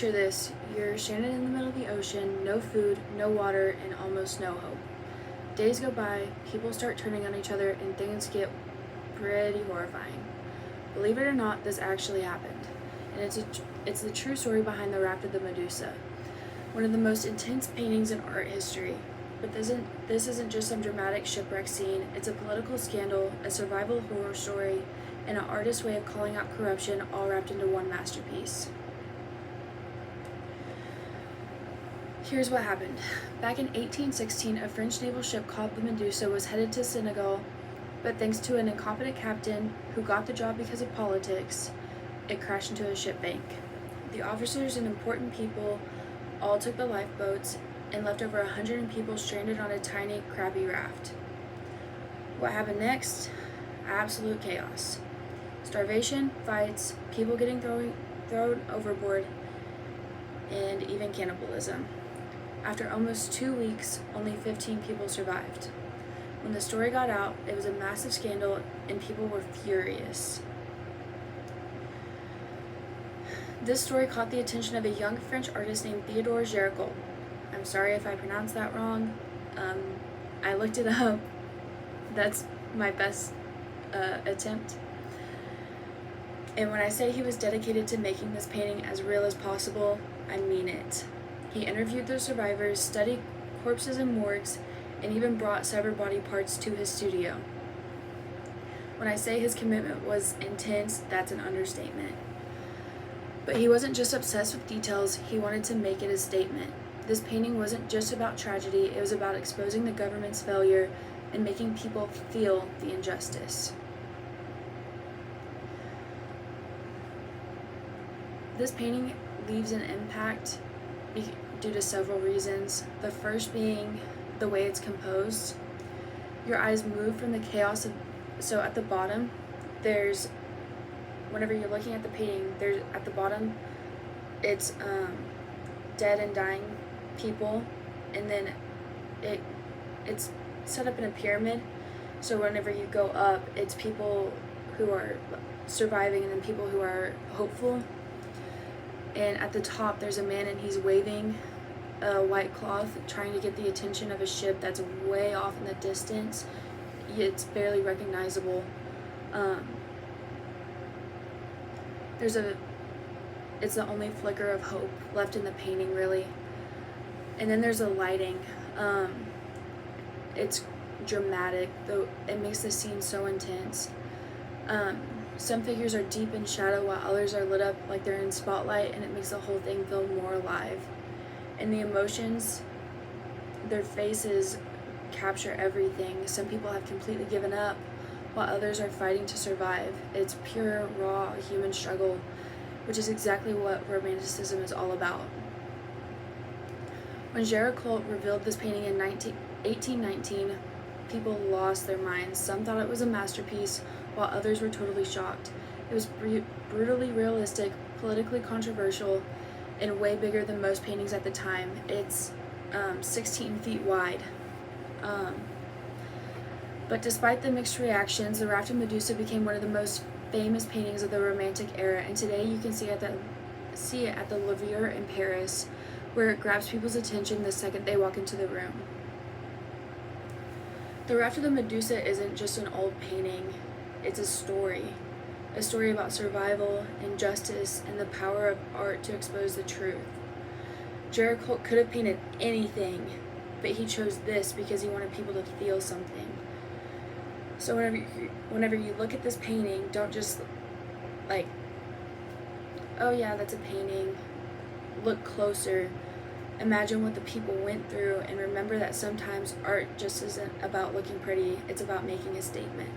Picture this, you're stranded in the middle of the ocean, no food, no water, and almost no hope. Days go by, people start turning on each other, and things get pretty horrifying. Believe it or not, this actually happened. And it's the true story behind the Raft of the Medusa, one of the most intense paintings in art history. But this isn't just some dramatic shipwreck scene, it's a political scandal, a survival horror story, and an artist's way of calling out corruption all wrapped into one masterpiece. Here's what happened. Back in 1816, a French naval ship called the Medusa was headed to Senegal, but thanks to an incompetent captain who got the job because of politics, it crashed into a ship bank. The officers and important people all took the lifeboats and left over 100 people stranded on a tiny, crappy raft. What happened next? Absolute chaos. Starvation, fights, people getting thrown overboard, and even cannibalism. After almost 2 weeks, only 15 people survived. When the story got out, it was a massive scandal and people were furious. This story caught the attention of a young French artist named Theodore Géricault. I'm sorry if I pronounced that wrong. I looked it up. That's my best attempt. And when I say he was dedicated to making this painting as real as possible, I mean it. He interviewed the survivors, studied corpses in morgues, and even brought severed body parts to his studio. When I say his commitment was intense, that's an understatement. But he wasn't just obsessed with details, he wanted to make it a statement. This painting wasn't just about tragedy, it was about exposing the government's failure and making people feel the injustice. This painting leaves an impact due to several reasons. The first being the way it's composed. Your eyes move from the chaos of, so at the bottom, whenever you're looking at the painting, there's at the bottom, it's dead and dying people, and then it's set up in a pyramid. So whenever you go up, it's people who are surviving and then people who are hopeful. And at the top, there's a man and he's waving a white cloth, trying to get the attention of a ship that's way off in the distance. It's barely recognizable. It's the only flicker of hope left in the painting, really. And then there's a lighting. It's dramatic, though it makes the scene so intense. Some figures are deep in shadow while others are lit up like they're in spotlight, and it makes the whole thing feel more alive. And the emotions, their faces capture everything. Some people have completely given up while others are fighting to survive. It's pure, raw human struggle, which is exactly what Romanticism is all about. When Géricault revealed this painting in 1819, people lost their minds. Some thought it was a masterpiece, while others were totally shocked. It was brutally realistic, politically controversial, and way bigger than most paintings at the time. It's 16 feet wide. But despite the mixed reactions, the Raft of Medusa became one of the most famous paintings of the Romantic era, and today you can see it at the Louvre in Paris, where it grabs people's attention the second they walk into the room. The Raft of the Medusa isn't just an old painting, it's a story about survival, injustice, and the power of art to expose the truth. Géricault could have painted anything, but he chose this because he wanted people to feel something. So whenever you look at this painting, don't just like, oh yeah, that's a painting. Look closer. Imagine what the people went through, and remember that sometimes art just isn't about looking pretty, it's about making a statement.